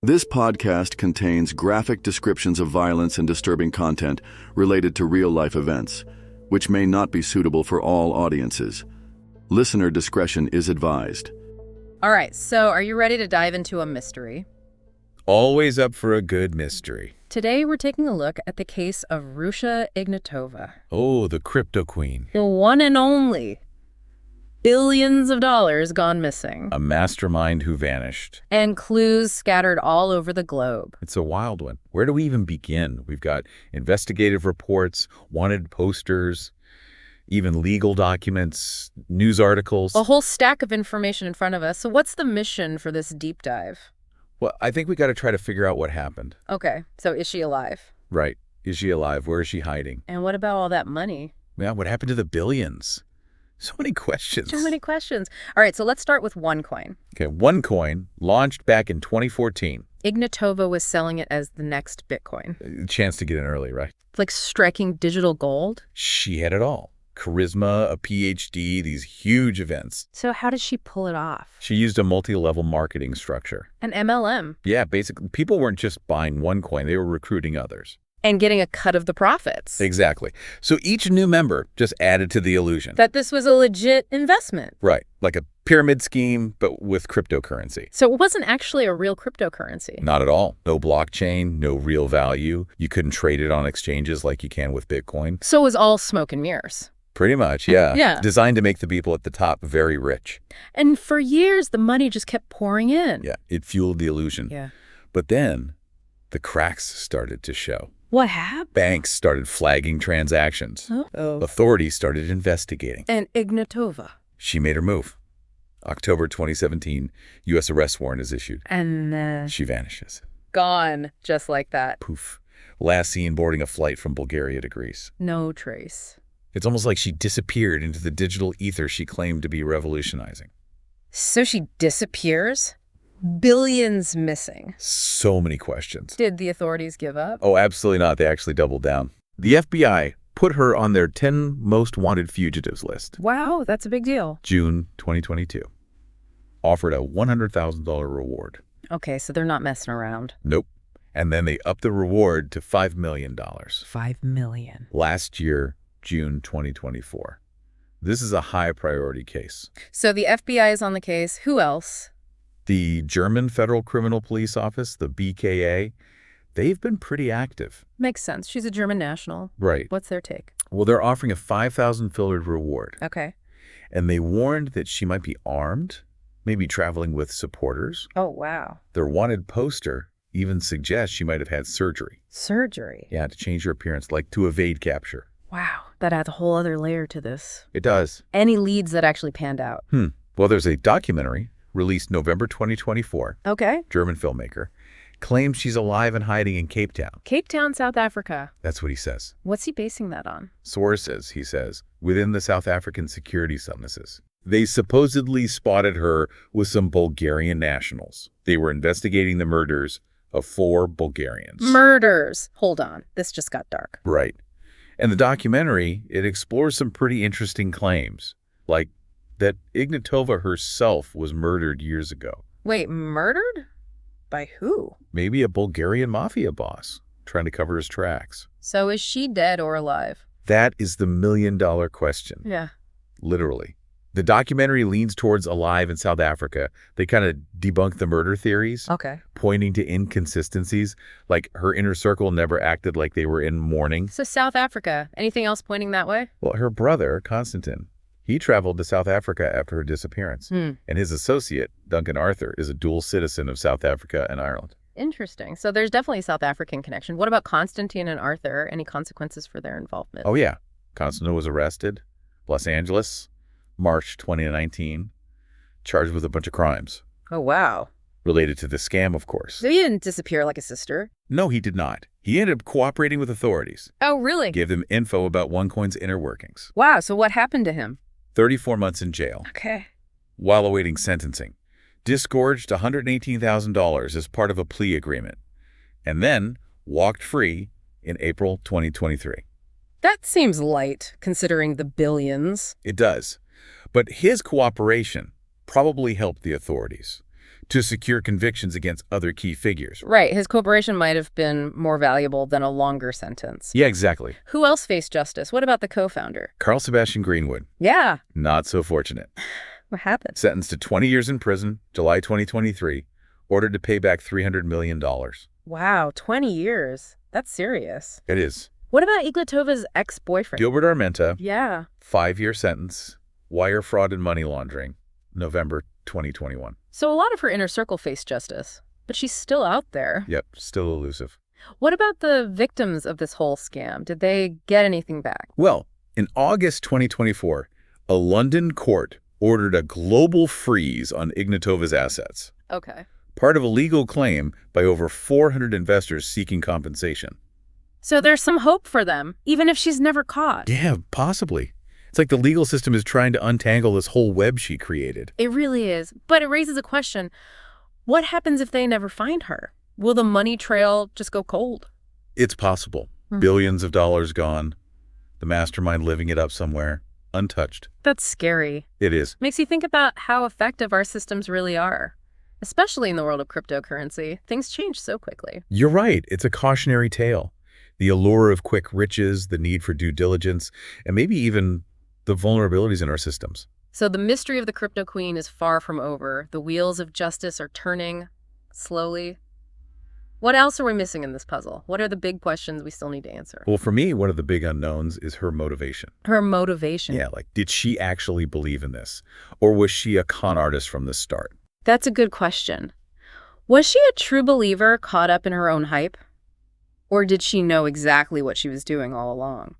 This podcast contains graphic descriptions of violence and disturbing content related to real-life events, which may not be suitable for all audiences. Listener discretion is advised. All right, so are you ready to dive into a mystery? Always up for a good mystery. Today we're taking a look at the case of Ruja Ignatova. Oh, the CryptoQueen. The one and only. Billions of dollars gone missing. A mastermind who vanished. And clues scattered all over the globe. It's a wild one. Where do we even begin? We've got investigative reports, wanted posters, even legal documents, news articles. A whole stack of information in front of us. So what's the mission for this deep dive? Well, I think we got to try to figure out what happened. Okay, so is she alive? Right. Is she alive? Where is she hiding? And what about all that money? Yeah, what happened to the billions? So many questions. So many questions. All right, so let's start with OneCoin. Okay, OneCoin launched back in 2014. Ignatova was selling it as the next Bitcoin. A chance to get in early, right? Like striking digital gold? She had it all. Charisma, a PhD, these huge events. So how did she pull it off? She used a multi-level marketing structure. An MLM. Yeah, basically, people weren't just buying OneCoin, they were recruiting others. And getting a cut of the profits. Exactly. So each new member just added to the illusion. That this was a legit investment. Right, like a pyramid scheme, but with cryptocurrency. So it wasn't actually a real cryptocurrency. Not at all. No blockchain, no real value. You couldn't trade it on exchanges like you can with Bitcoin. So it was all smoke and mirrors. Pretty much, yeah. Yeah. Designed to make the people at the top very rich. And for years, the money just kept pouring in. Yeah, it fueled the illusion. Yeah. But then the cracks started to show. What happened? Banks started flagging transactions. Uh-oh. Authorities started investigating. And Ignatova. She made her move. October 2017, U.S. arrest warrant is issued. And She vanishes. gone, just like that. Poof. Last seen boarding a flight from Bulgaria to Greece. No trace. It's almost like she disappeared into the digital ether she claimed to be revolutionizing. So she disappears? Billions missing. So many questions. Did the authorities give up? Oh, absolutely not. They actually doubled down. The FBI put her on their 10 most wanted fugitives list. Wow, that's a big deal. June 2022. Offered a $100,000 reward. Okay, so they're not messing around. Nope. And then they upped the reward to $5 million. $5 million. Last year, June 2024. This is a high priority case. So the FBI is on the case. Who else? The German Federal Criminal Police Office, the BKA, they've been pretty active. Makes sense. She's a German national. Right. What's their take? Well, they're offering a $5,000 filtered reward. Okay. And they warned that she might be armed, maybe traveling with supporters. Oh, wow. Their wanted poster even suggests she might have had surgery. Surgery? Yeah, to change her appearance, like to evade capture. Wow. That adds a whole other layer to this. It does. Any leads that actually panned out? Well, there's a documentary released November 2024. Okay. German filmmaker claims she's alive and hiding in Cape Town. Cape Town, South Africa. That's what he says. What's he basing that on? Sources, he says, within the South African securities services. They supposedly spotted her with some Bulgarian nationals. They were investigating the murders of 4 Bulgarians. Murders. Hold on. This just got dark. Right. And the documentary, it explores some pretty interesting claims, like that Ignatova herself was murdered years ago. Wait, murdered? By who? Maybe a Bulgarian mafia boss trying to cover his tracks. So is she dead or alive? That is the million-dollar question. Yeah. Literally. The documentary leans towards alive in South Africa. They kind of debunk the murder theories, Okay. pointing to inconsistencies, like her inner circle never acted like they were in mourning. So South Africa. Anything else pointing that way? Well, her brother, Constantine, he traveled to South Africa after her disappearance. And his associate, Duncan Arthur, is a dual citizen of South Africa and Ireland. Interesting. So there's definitely a South African connection. What about Constantine and Arthur? Any consequences for their involvement? Oh, yeah. Constantine was arrested, Los Angeles, March 2019, charged with a bunch of crimes. Oh, wow. Related to the scam, of course. So he didn't disappear like a sister? No, he did not. He ended up cooperating with authorities. Oh, really? Gave them info about OneCoin's inner workings. Wow. So what happened to him? 34 months in jail. Okay. While awaiting sentencing. Disgorged $118,000 as part of a plea agreement. And then walked free in April 2023. That seems light, considering the billions. It does. But his cooperation probably helped the authorities. to secure convictions against other key figures. Right. His cooperation might have been more valuable than a longer sentence. Yeah, exactly. Who else faced justice? What about the co-founder? Carl Sebastian Greenwood. Yeah. Not so fortunate. What happened? Sentenced to 20 years in prison, July 2023, ordered to pay back $300 million. Wow, 20 years. That's serious. It is. What about Ignatova's ex-boyfriend? Gilbert Armenta, Yeah. 5-year sentence, wire fraud and money laundering, November 2021. So a lot of her inner circle faced justice, but she's still out there. Yep, still elusive. What about the victims of this whole scam? Did they get anything back? Well, in August 2024, a London court ordered a global freeze on Ignatova's assets, Okay. part of a legal claim by over 400 investors seeking compensation. So there's some hope for them, even if she's never caught. Yeah, possibly. It's like the legal system is trying to untangle this whole web she created. It really is. But it raises a question. What happens if they never find her? Will the money trail just go cold? It's possible. Billions of dollars gone. The mastermind living it up somewhere, untouched. That's scary. It is. Makes you think about how effective our systems really are. Especially in the world of cryptocurrency, things change so quickly. You're right. It's a cautionary tale. The allure of quick riches, the need for due diligence, and maybe even the vulnerabilities in our systems. So the mystery of the CryptoQueen is far from over. The wheels of justice are turning slowly. What else are we missing in this puzzle? What are the big questions we still need to answer? Well, for me, one of the big unknowns is her motivation. Her motivation. Yeah, like, did she actually believe in this? Or was she a con artist from the start? That's a good question. Was she a true believer caught up in her own hype? Or did she know exactly what she was doing all along?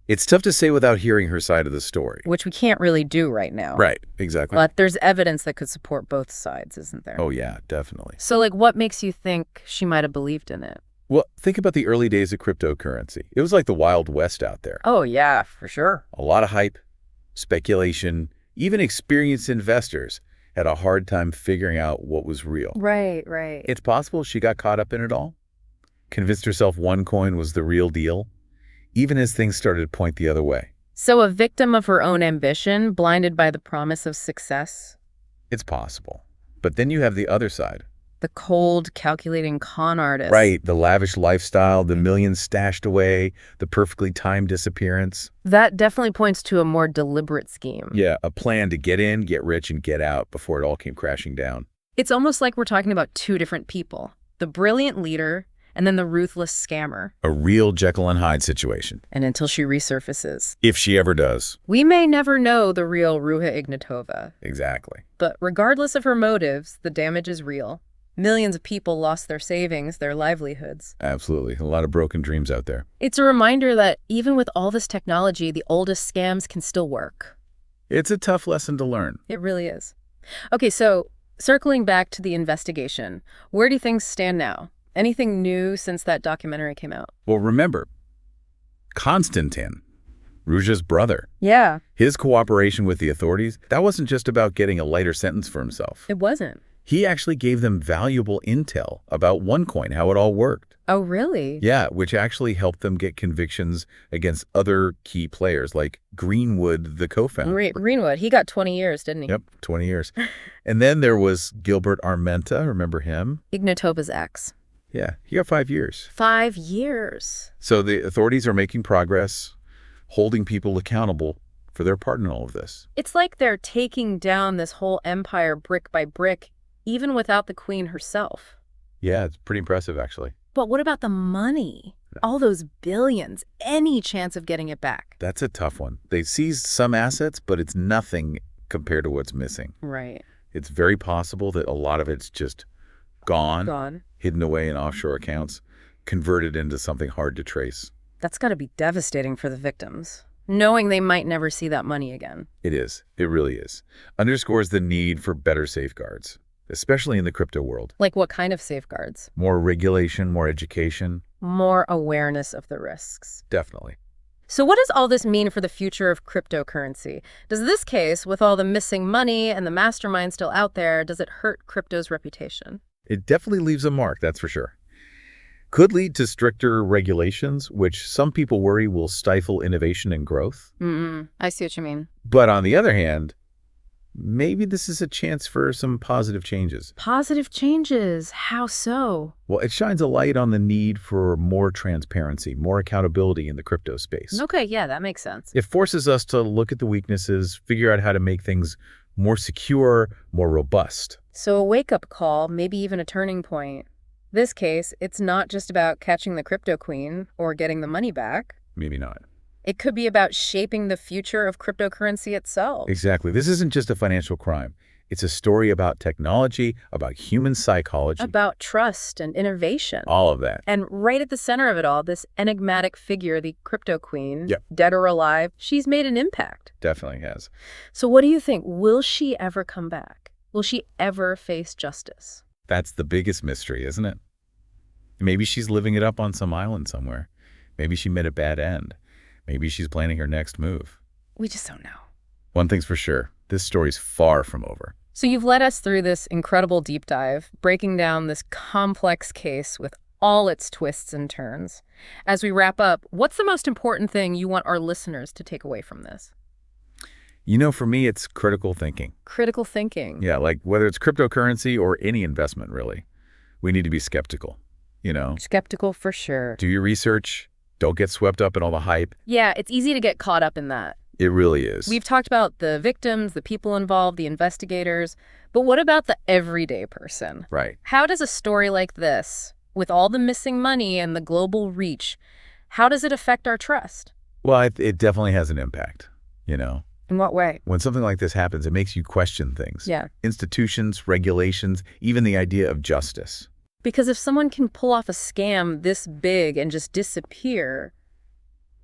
It's tough to say without hearing her side of the story. Which we can't really do right now. Right, exactly. But there's evidence that could support both sides, isn't there? Oh, yeah, definitely. So, like, what makes you think she might have believed in it? Well, think about the early days of cryptocurrency. It was like the Wild West out there. Oh, yeah, for sure. A lot of hype, speculation, even experienced investors had a hard time figuring out what was real. Right. It's possible she got caught up in it all, convinced herself OneCoin was the real deal, even as things started to point the other way. So a victim of her own ambition, blinded by the promise of success? It's possible. But then you have the other side. The cold, calculating con artist. Right, the lavish lifestyle, the millions stashed away, the perfectly timed disappearance. That definitely points to a more deliberate scheme. Yeah, a plan to get in, get rich, and get out before it all came crashing down. It's almost like we're talking about two different people. The brilliant leader and then the ruthless scammer. A real Jekyll and Hyde situation. And until she resurfaces, If she ever does. we may never know the real Ruja Ignatova. Exactly. But regardless of her motives, the damage is real. Millions of people lost their savings, their livelihoods. Absolutely. A lot of broken dreams out there. It's a reminder that even with all this technology, the oldest scams can still work. It's a tough lesson to learn. It really is. Okay, so circling back to the investigation, where do things stand now? Anything new since that documentary came out? Well, remember, Konstantin, Ruja's brother, Yeah, his cooperation with the authorities, that wasn't just about getting a lighter sentence for himself. it wasn't. He actually gave them valuable intel about OneCoin, how it all worked. Oh, really? Yeah, which actually helped them get convictions against other key players like Greenwood, the co-founder. Greenwood, he got 20 years, didn't he? Yep, 20 years. And then there was Gilbert Armenta, remember him? Ignatova's ex. Yeah, he got 5 years. 5 years. So the authorities are making progress, holding people accountable for their part in all of this. It's like they're taking down this whole empire brick by brick, even without the queen herself. Yeah, it's pretty impressive, actually. But what about the money? All those billions, any chance of getting it back? That's a tough one. They seized some assets, but it's nothing compared to what's missing. Right. It's very possible that a lot of it's just gone, hidden away in offshore accounts, converted into something hard to trace. That's got to be devastating for the victims, knowing they might never see that money again. It is. It really is. Underscores the need for better safeguards, especially in the crypto world. Like what kind of safeguards? More regulation, more education. More awareness of the risks. Definitely. So what does all this mean for the future of cryptocurrency? Does this case, with all the missing money and the mastermind still out there, does it hurt crypto's reputation? It definitely leaves a mark, that's for sure. Could lead to stricter regulations, which some people worry will stifle innovation and growth. I see what you mean. But on the other hand, maybe this is a chance for some positive changes. Positive changes. How so? Well, it shines a light on the need for more transparency, more accountability in the crypto space. Okay, yeah, that makes sense. It forces us to look at the weaknesses, figure out how to make things more secure, more robust. So a wake-up call, maybe even a turning point. This case, it's not just about catching the CryptoQueen or getting the money back. Maybe not. It could be about shaping the future of cryptocurrency itself. Exactly. This isn't just a financial crime. It's a story about technology, about human psychology. About trust and innovation. All of that. And right at the center of it all, this enigmatic figure, the CryptoQueen, Yep. dead or alive, she's made an impact. Definitely has. So what do you think? Will she ever come back? Will she ever face justice? That's the biggest mystery, isn't it? Maybe she's living it up on some island somewhere. Maybe she met a bad end. Maybe she's planning her next move. We just don't know. One thing's for sure, this story's far from over. So you've led us through this incredible deep dive, breaking down this complex case with all its twists and turns. As we wrap up, what's the most important thing you want our listeners to take away from this? You know, for me, it's critical thinking. Critical thinking. Yeah, like whether it's cryptocurrency or any investment, really. We need to be skeptical, you know? Skeptical for sure. Do your research. Don't get swept up in all the hype. Yeah, it's easy to get caught up in that. It really is. We've talked about the victims, the people involved, the investigators, but what about the everyday person? Right. How does a story like this, with all the missing money and the global reach, how does it affect our trust? Well, it definitely has an impact, you know? In what way? When something like this happens, it makes you question things. Yeah. Institutions, regulations, even the idea of justice. Because if someone can pull off a scam this big and just disappear,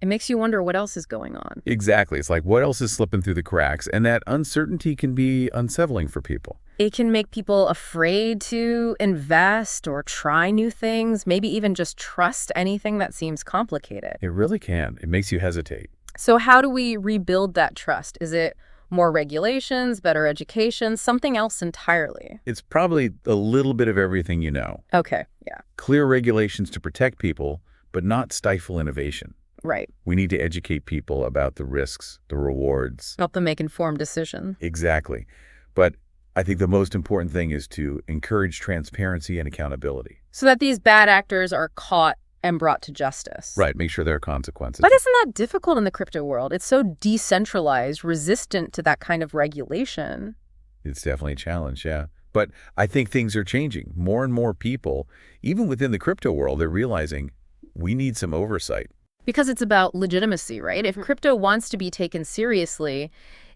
it makes you wonder what else is going on. Exactly. It's like, what else is slipping through the cracks? And that uncertainty can be unsettling for people. It can make people afraid to invest or try new things, maybe even just trust anything that seems complicated. It really can. It makes you hesitate. So how do we rebuild that trust? Is it more regulations, better education, something else entirely? It's probably a little bit of everything you know. Okay, yeah, Clear regulations to protect people, but not stifle innovation. right. We need to educate people about the risks, the rewards. Help them make informed decisions. Exactly. But I think the most important thing is to encourage transparency and accountability. So that these bad actors are caught and brought to justice. Right. Make sure there are consequences. But isn't that difficult in the crypto world? It's so decentralized, resistant to that kind of regulation. It's definitely a challenge, yeah. But I think things are changing. More and more people, even within the crypto world, they're realizing we need some oversight. Because it's about legitimacy, right? If crypto wants to be taken seriously,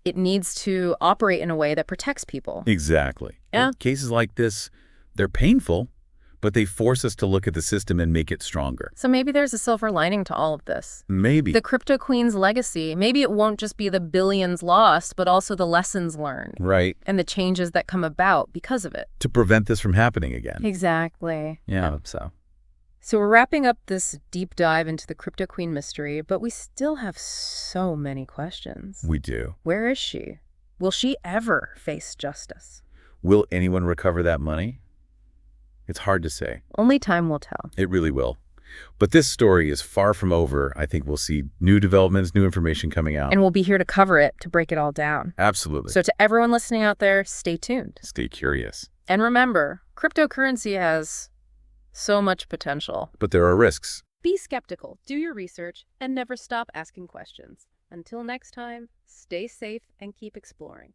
it needs to operate in a way that protects people. Exactly. Yeah. Well, cases like this, they're painful, but they force us to look at the system and make it stronger. So maybe there's a silver lining to all of this. Maybe. The CryptoQueen's legacy, maybe it won't just be the billions lost, but also the lessons learned Right. and the changes that come about because of it. To prevent this from happening again. Exactly. Yeah, I hope so. So we're wrapping up this deep dive into the CryptoQueen mystery, but we still have so many questions. We do. Where is she? Will she ever face justice? Will anyone recover that money? It's hard to say. Only time will tell. It really will. But this story is far from over. I think we'll see new developments, new information coming out. And we'll be here to cover it, to break it all down. Absolutely. So to everyone listening out there, stay tuned. Stay curious. And remember, cryptocurrency has so much potential. But there are risks. Be skeptical, do your research, and never stop asking questions. Until next time, stay safe and keep exploring.